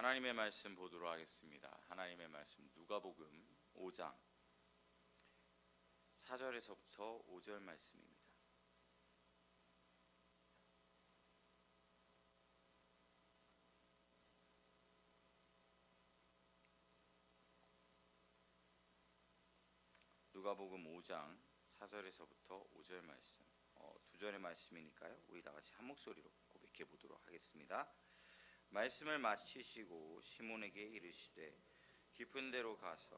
하나님의 말씀 보도록 하겠습니다. 하나님의 말씀 누가복음 5장 4절에서부터 5절 말씀입니다. 누가복음 5장 4절에서부터 5절 말씀, 두 절의 말씀이니까요. 우리 다 같이 한 목소리로 고백해 보도록 하겠습니다. 말씀을 마치시고 시몬에게 이르시되 깊은 데로 가서,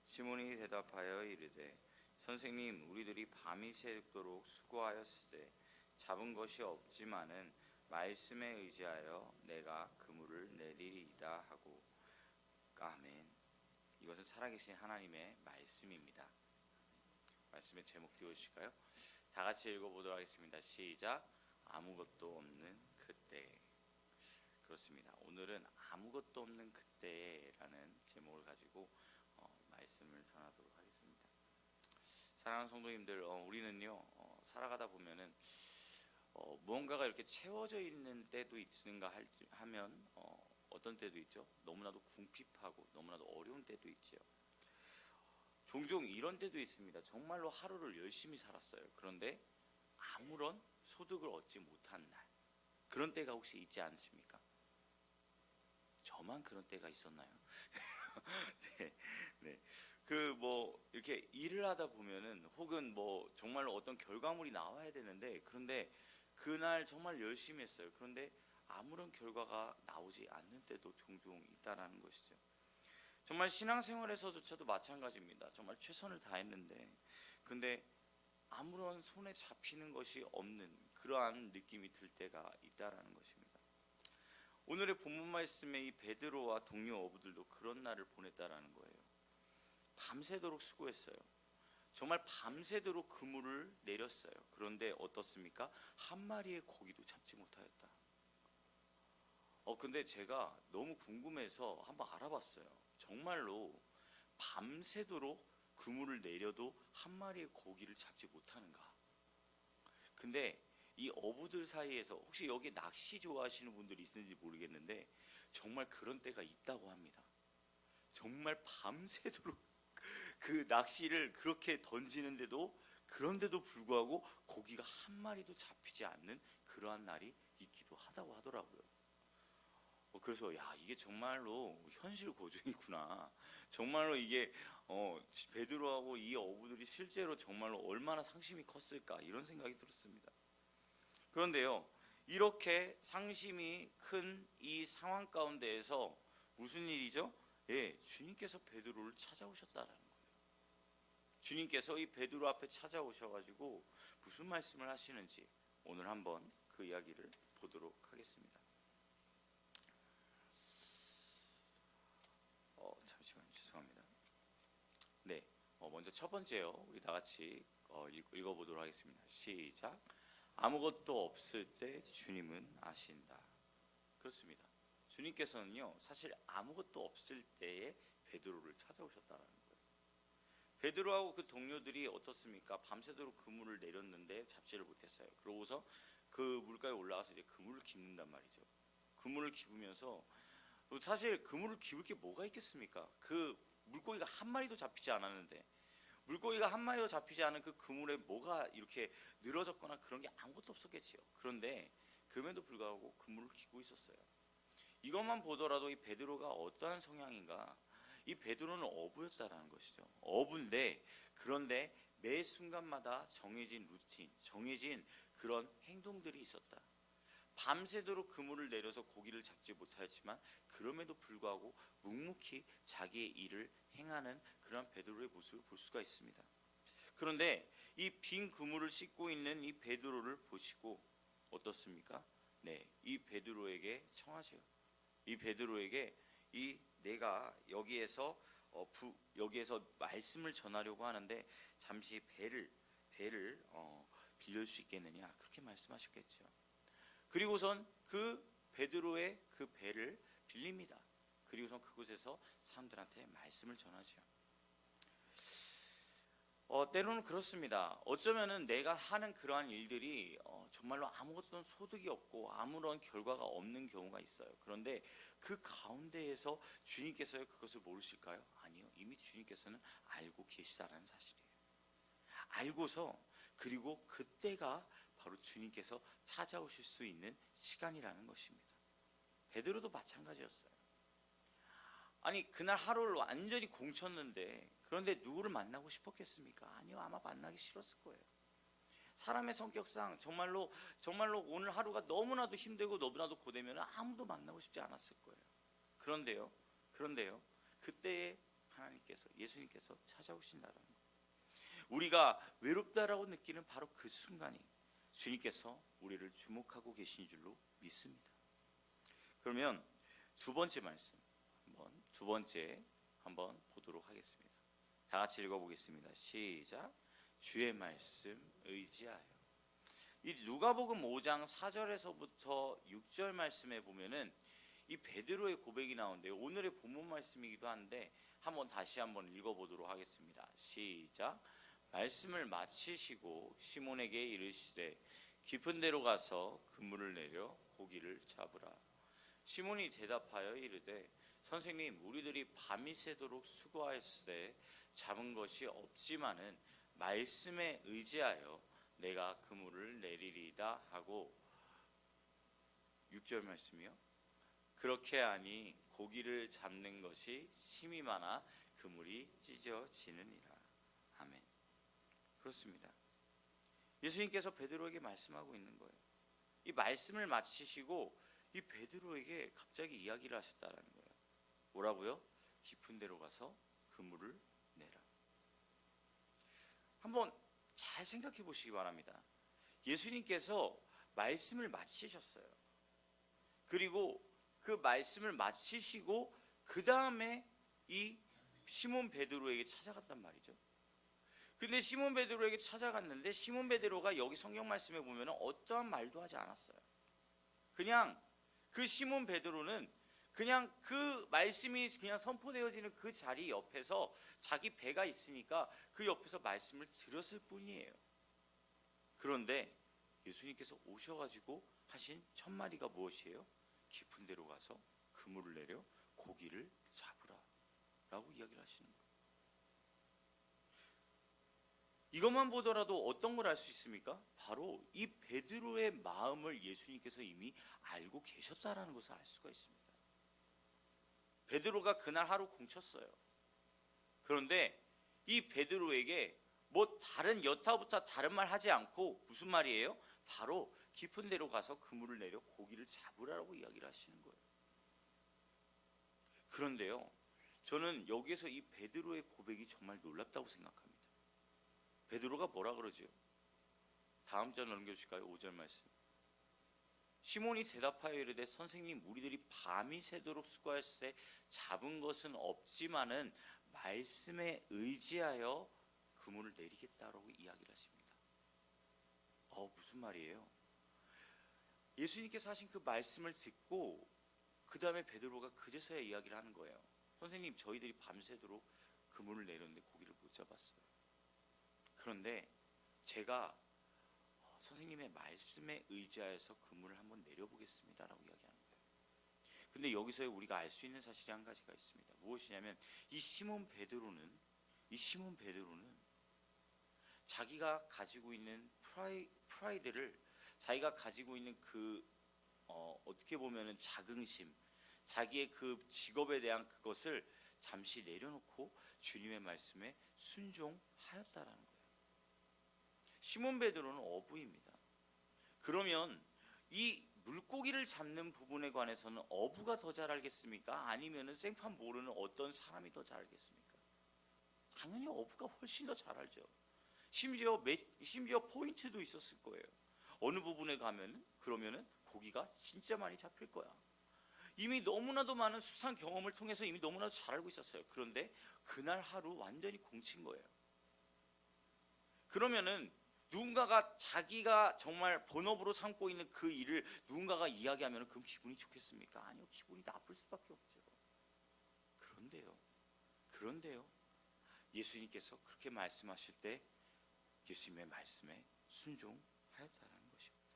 시몬이 대답하여 이르되 선생님, 우리들이 밤이 새도록 수고하였으되 잡은 것이 없지만은 말씀에 의지하여 내가 그물을 내리리이다 하고. 아멘. 이것은 살아계신 하나님의 말씀입니다. 말씀의 제목 띄워주실까요? 다 같이 읽어보도록 하겠습니다. 시작. 아무것도 없는 그때. 그렇습니다. 오늘은 아무것도 없는 그때라는 제목을 가지고 말씀을 전하도록 하겠습니다. 사랑하는 성도님들, 우리는요 살아가다 보면은 무언가가 이렇게 채워져 있는 때도 있는가 하면 어떤 때도 있죠. 너무나도 궁핍하고 너무나도 어려운 때도 있죠. 종종 이런 때도 있습니다. 정말로 하루를 열심히 살았어요. 그런데 아무런 소득을 얻지 못한 날, 그런 때가 혹시 있지 않습니까? 저만 그런 때가 있었나요? 네. 이렇게 일을 하다 보면은, 혹은 정말로 어떤 결과물이 나와야 되는데, 그런데 그날 정말 열심히 했어요. 그런데 아무런 결과가 나오지 않는 때도 종종 있다라는 것이죠. 정말 신앙생활에서조차도 마찬가지입니다. 정말 최선을 다했는데, 근데 아무런 손에 잡히는 것이 없는 그러한 느낌이 들 때가 있다라는 것입니다. 오늘의 본문 말씀의 이 베드로와 동료 어부들도 그런 날을 보냈다라는 거예요. 밤새도록 수고했어요. 정말 밤새도록 그물을 내렸어요. 그런데 어떻습니까? 한 마리의 고기도 잡지 못하였다. 근데 제가 너무 궁금해서 한번 알아봤어요. 정말로 밤새도록 그물을 내려도 한 마리의 고기를 잡지 못하는가? 근데 이 어부들 사이에서 혹시 여기 낚시 좋아하시는 분들이 있는지 모르겠는데 정말 그런 때가 있다고 합니다. 정말 밤새도록 그 낚시를 그렇게 던지는데도, 그런데도 불구하고 고기가 한 마리도 잡히지 않는 그러한 날이 있기도 하다고 하더라고요. 그래서 이게 정말로 현실 고증이구나. 정말로 이게 베드로하고 이 어부들이 실제로 정말로 얼마나 상심이 컸을까, 이런 생각이 들었습니다. 그런데요, 이렇게 상심이 큰 이 상황 가운데에서 무슨 일이죠? 주님께서 베드로를 찾아오셨다라는 거예요. 주님께서 이 베드로 앞에 찾아오셔가지고 무슨 말씀을 하시는지 오늘 한번 그 이야기를 보도록 하겠습니다. 잠시만요. 죄송합니다. 네, 먼저 첫 번째요. 우리 다 같이 읽어보도록 하겠습니다. 시작. 아무것도 없을 때 주님은 아신다. 그렇습니다. 주님께서는요, 사실 아무것도 없을 때에 베드로를 찾아오셨다는 거예요. 베드로하고 그 동료들이 어떻습니까? 밤새도록 그물을 내렸는데 잡지를 못했어요. 그러고서 그 물가에 올라가서 이제 그물을 깁는단 말이죠. 그물을 깁으면서, 사실 그물을 깁을 게 뭐가 있겠습니까? 그 물고기가 한 마리도 잡히지 않았는데, 물고기가 한 마리도 잡히지 않은 그 그물에 뭐가 이렇게 늘어졌거나 그런 게 아무것도 없었겠지요. 그런데 그럼에도 불구하고 그물을 깁고 있었어요. 이것만 보더라도 이 베드로가 어떠한 성향인가? 이 베드로는 어부였다라는 것이죠. 어부인데, 그런데 매 순간마다 정해진 루틴, 정해진 그런 행동들이 있었다. 밤새도록 그물을 내려서 고기를 잡지 못하였지만 그럼에도 불구하고 묵묵히 자기의 일을 행하는 그런 베드로의 모습을 볼 수가 있습니다. 그런데 이 빈 그물을 씻고 있는 이 베드로를 보시고 어떻습니까? 네, 이 베드로에게 청하세요. 이 베드로에게 내가 여기에서 말씀을 전하려고 하는데 잠시 배를 빌릴 수 있겠느냐, 그렇게 말씀하셨겠죠. 그리고선 그 베드로의 그 배를 빌립니다. 그리고선 그곳에서 사람들한테 말씀을 전하죠. 때로는 그렇습니다. 어쩌면은 내가 하는 그러한 일들이 정말로 아무것도 소득이 없고 아무런 결과가 없는 경우가 있어요. 그런데 그 가운데에서 주님께서 그것을 모르실까요? 아니요. 이미 주님께서는 알고 계시다는 사실이에요. 알고서 그리고 그때가 바로 주님께서 찾아오실 수 있는 시간이라는 것입니다. 베드로도 마찬가지였어요. 아니 그날 하루를 완전히 공쳤는데 그런데 누구를 만나고 싶었겠습니까? 아니요. 아마 만나기 싫었을 거예요. 사람의 성격상 정말로 오늘 하루가 너무나도 힘들고 너무나도 고되면 아무도 만나고 싶지 않았을 거예요. 그런데요. 그때에 하나님께서 예수님께서 찾아오신다는 거예요. 우리가 외롭다라고 느끼는 바로 그 순간이 주님께서 우리를 주목하고 계신 줄로 믿습니다. 그러면 두 번째 말씀 한번 보도록 하겠습니다. 다 같이 읽어보겠습니다. 시작. 주의 말씀 의지하여. 이 누가복음 5장 4절에서부터 6절 말씀에 보면은 이 베드로의 고백이 나오는데요. 오늘의 본문 말씀이기도 한데 다시 한번 읽어보도록 하겠습니다. 시작. 말씀을 마치시고 시몬에게 이르시되 깊은 데로 가서 그물을 내려 고기를 잡으라. 시몬이 대답하여 이르되 선생님, 우리들이 밤이 새도록 수고하였으되 잡은 것이 없지만은 말씀에 의지하여 내가 그물을 내리리이다 하고 6절 말씀이요. 그렇게 하니 고기를 잡는 것이 심이 많아 그물이 찢어지느니라. 아멘. 그렇습니다. 예수님께서 베드로에게 말씀하고 있는 거예요. 이 말씀을 마치시고 이 베드로에게 갑자기 이야기를 하셨다는 거예요. 뭐라고요? 깊은 데로 가서 그물을 내라. 한번 잘 생각해 보시기 바랍니다. 예수님께서 말씀을 마치셨어요. 그리고 그 말씀을 마치시고 그 다음에 이 시몬 베드로에게 찾아갔단 말이죠. 근데 시몬 베드로에게 찾아갔는데 시몬 베드로가 여기 성경 말씀에 보면 어떠한 말도 하지 않았어요. 그냥 그 시몬 베드로는 그냥 그 말씀이 그냥 선포되어지는 그 자리 옆에서 자기 배가 있으니까 그 옆에서 말씀을 들었을 뿐이에요. 그런데 예수님께서 오셔가지고 하신 첫 마디가 무엇이에요? 깊은 데로 가서 그물을 내려 고기를 잡으라 라고 이야기를 하시는 거예요. 이것만 보더라도 어떤 걸 알 수 있습니까? 바로 이 베드로의 마음을 예수님께서 이미 알고 계셨다라는 것을 알 수가 있습니다. 베드로가 그날 하루 공쳤어요. 그런데 이 베드로에게 뭐 다른 여타부터 다른 말 하지 않고 무슨 말이에요? 바로 깊은 데로 가서 그물을 내려 고기를 잡으라고 이야기를 하시는 거예요. 그런데요, 저는 여기에서 이 베드로의 고백이 정말 놀랍다고 생각합니다. 베드로가 뭐라 그러지요? 다음 절 넘겨주실까요? 5절 말씀. 시몬이 대답하여 이르되 선생님, 우리들이 밤이 새도록 수고하였을 때 잡은 것은 없지만은 말씀에 의지하여 그물을 내리겠다라고 이야기를 하십니다. 무슨 말이에요? 예수님께서 하신 그 말씀을 듣고 그 다음에 베드로가 그제서야 이야기를 하는 거예요. 선생님, 저희들이 밤새도록 그물을 내렸는데 고기를 못 잡았어요. 그런데 제가 선생님의 말씀에 의지하여서 그물을 한번 내려보겠습니다 라고 이야기하는 거예요. 근데 여기서 우리가 알 수 있는 사실이 한 가지가 있습니다. 무엇이냐면 이 시몬 베드로는 자기가 가지고 있는 프라이드를, 자기가 가지고 있는 그 어떻게 보면은 자긍심, 자기의 그 직업에 대한 그것을 잠시 내려놓고 주님의 말씀에 순종하였다라는 거예요. 시몬 베드로는 어부입니다. 그러면 이 물고기를 잡는 부분에 관해서는 어부가 더 잘 알겠습니까? 아니면은 생판 모르는 어떤 사람이 더 잘 알겠습니까? 당연히 어부가 훨씬 더 잘 알죠. 심지어 포인트도 있었을 거예요. 어느 부분에 가면은 그러면은 고기가 진짜 많이 잡힐 거야. 이미 너무나도 많은 수상 경험을 통해서 이미 너무나도 잘 알고 있었어요. 그런데 그날 하루 완전히 공친 거예요. 그러면은 누군가가 자기가 정말 본업으로 삼고 있는 그 일을 누군가가 이야기하면 그럼 기분이 좋겠습니까? 아니요, 기분이 나쁠 수밖에 없죠. 그런데요, 예수님께서 그렇게 말씀하실 때 예수님의 말씀에 순종하였다는 것입니다.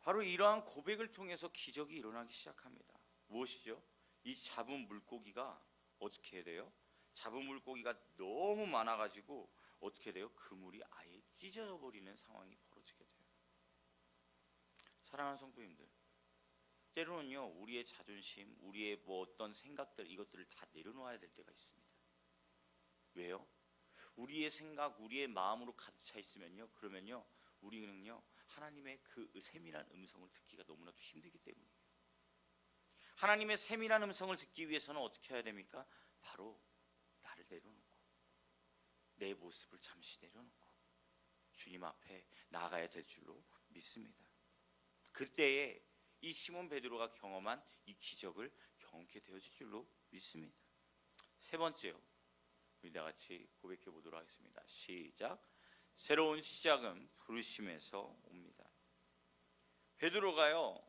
바로 이러한 고백을 통해서 기적이 일어나기 시작합니다. 무엇이죠? 이 잡은 물고기가 어떻게 돼요? 잡은 물고기가 너무 많아가지고 어떻게 돼요? 그물이 아예 찢어져 버리는 상황이 벌어지게 돼요. 사랑하는 성도님들, 때로는요 우리의 자존심, 우리의 뭐 어떤 생각들, 이것들을 다 내려놓아야 될 때가 있습니다. 왜요? 우리의 생각, 우리의 마음으로 가득 차 있으면요, 그러면요 우리는요 하나님의 그 세밀한 음성을 듣기가 너무나도 힘들기 때문이에요. 하나님의 세밀한 음성을 듣기 위해서는 어떻게 해야 됩니까? 바로 나를 내려놓고, 내 모습을 잠시 내려놓고 주님 앞에 나아가야 될 줄로 믿습니다. 그때에 이 시몬 베드로가 경험한 이 기적을 경험케 되어질 줄로 믿습니다. 세 번째요, 우리 다 같이 고백해 보도록 하겠습니다. 시작. 새로운 시작은 부르심에서 옵니다. 베드로가요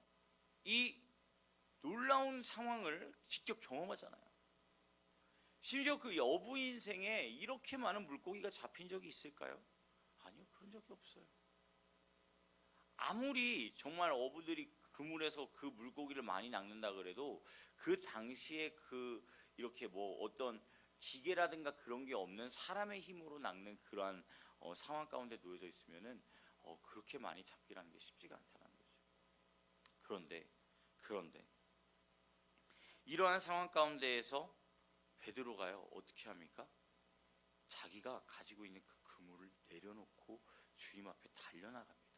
이 놀라운 상황을 직접 경험하잖아요. 심지어 그 어부 인생에 이렇게 많은 물고기가 잡힌 적이 있을까요? 아니요, 그런 적이 없어요. 아무리 정말 어부들이 그물에서 그 물고기를 많이 낚는다 그래도 그 당시에 그 이렇게 뭐 어떤 기계라든가 그런 게 없는 사람의 힘으로 낚는 그러한 상황 가운데 놓여져 있으면은 그렇게 많이 잡기라는 게 쉽지가 않다는 거죠. 그런데 이러한 상황 가운데에서 베드로가요 어떻게 합니까? 자기가 가지고 있는 그 그물을 내려놓고 주님 앞에 달려나갑니다.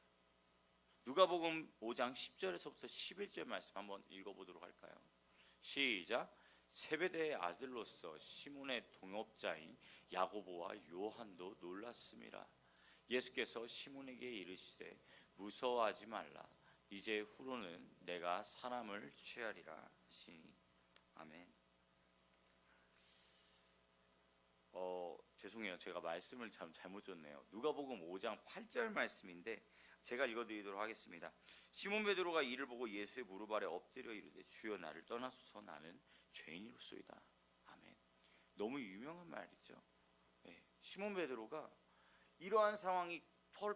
누가복음 5장 10절에서부터 11절 말씀 한번 읽어보도록 할까요? 시작. 세베대의 아들로서 시몬의 동업자인 야고보와 요한도 놀랐습니다. 예수께서 시몬에게 이르시되 무서워하지 말라. 이제 후로는 내가 사람을 취하리라 하시니. 아멘. 죄송해요. 제가 말씀을 잘못 줬네요. 누가복음 5장 8절 말씀인데 제가 읽어드리도록 하겠습니다. 시몬 베드로가 이를 보고 예수의 무릎 아래 엎드려 이르되 주여 나를 떠나소서 나는 죄인이로소이다. 아멘. 너무 유명한 말이죠. 네. 시몬 베드로가 이러한 상황이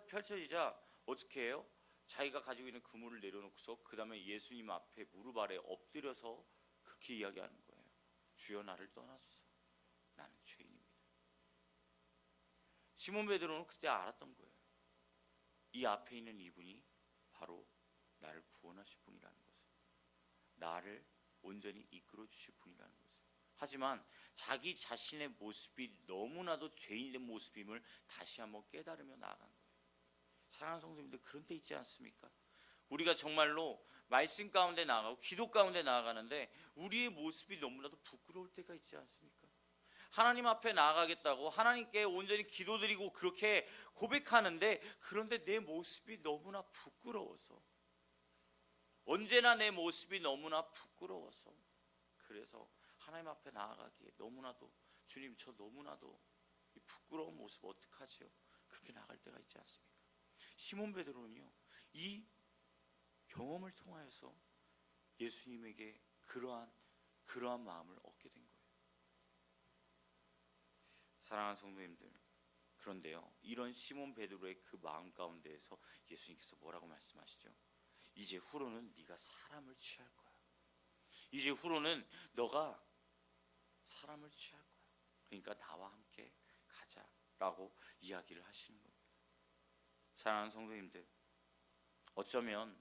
펼쳐지자 어떻게 해요? 자기가 가지고 있는 그물을 내려놓고서 그 다음에 예수님 앞에 무릎 아래 엎드려서 그렇게 이야기하는 거예요. 주여 나를 떠나소서 나는 죄인입니다. 시몬 베드로는 그때 알았던 거예요. 이 앞에 있는 이분이 바로 나를 구원하실 분이라는 것을, 나를 온전히 이끌어 주실 분이라는 것을. 하지만 자기 자신의 모습이 너무나도 죄인된 모습임을 다시 한번 깨달으며 나아간 거예요. 사랑하는 성도님들, 그런 때 있지 않습니까? 우리가 정말로 말씀 가운데 나아가고 기도 가운데 나아가는데 우리의 모습이 너무나도 부끄러울 때가 있지 않습니까? 하나님 앞에 나아가겠다고 하나님께 온전히 기도드리고 그렇게 고백하는데, 그런데 내 모습이 너무나 부끄러워서, 언제나 내 모습이 너무나 부끄러워서, 그래서 하나님 앞에 나아가기에 너무나도, 주님 저 너무나도 이 부끄러운 모습 어떡하지요? 그렇게 나갈 때가 있지 않습니까? 시몬 베드로는요 이 경험을 통하여서 예수님에게 그러한 마음을 얻게 된 거예요. 사랑하는 성도님들, 그런데요 이런 시몬 베드로의 그 마음 가운데에서 예수님께서 뭐라고 말씀하시죠? 이제 후로는 네가 사람을 취할 거야. 이제 후로는 너가 사람을 취할 거야. 그러니까 나와 함께 가자라고 이야기를 하시는 겁니다. 사랑하는 성도님들, 어쩌면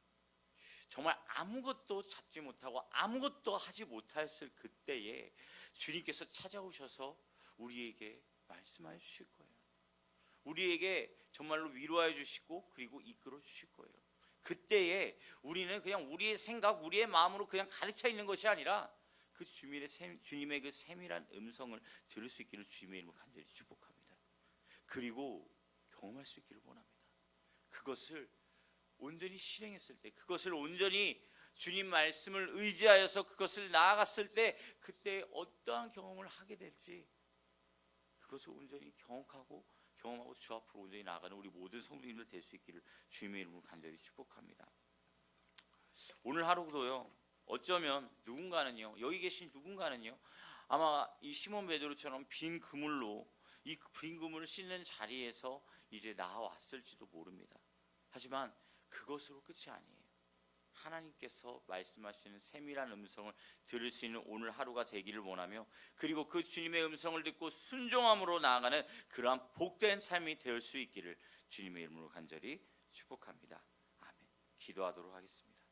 정말 아무것도 잡지 못하고 아무것도 하지 못했을 그때에 주님께서 찾아오셔서 우리에게 말씀해 주실 거예요. 우리에게 정말로 위로해 주시고 그리고 이끌어 주실 거예요. 그때에 우리는 그냥 우리의 생각, 우리의 마음으로 그냥 가득 차 있는 것이 아니라 그 주님의 그 세밀한 음성을 들을 수 있기를 주님의 이름으로 간절히 축복합니다. 그리고 경험할 수 있기를 원합니다. 그것을 온전히 실행했을 때, 그것을 온전히 주님 말씀을 의지하여서 그것을 나아갔을 때, 그때 어떠한 경험을 하게 될지 그것을 온전히 경험하고 주 앞으로 온전히 나아가는 우리 모든 성도님들 될 수 있기를 주님의 이름으로 간절히 축복합니다. 오늘 하루도요 어쩌면 누군가는요, 여기 계신 누군가는요 아마 이 시몬 베드로처럼 빈 그물로 이 빈 그물을 씻는 자리에서 이제 나왔을지도 모릅니다. 하지만 그것으로 끝이 아니에요. 하나님께서 말씀하시는 세밀한 음성을 들을 수 있는 오늘 하루가 되기를 원하며, 그리고 그 주님의 음성을 듣고 순종함으로 나아가는 그러한 복된 삶이 될 수 있기를 주님의 이름으로 간절히 축복합니다. 아멘. 기도하도록 하겠습니다.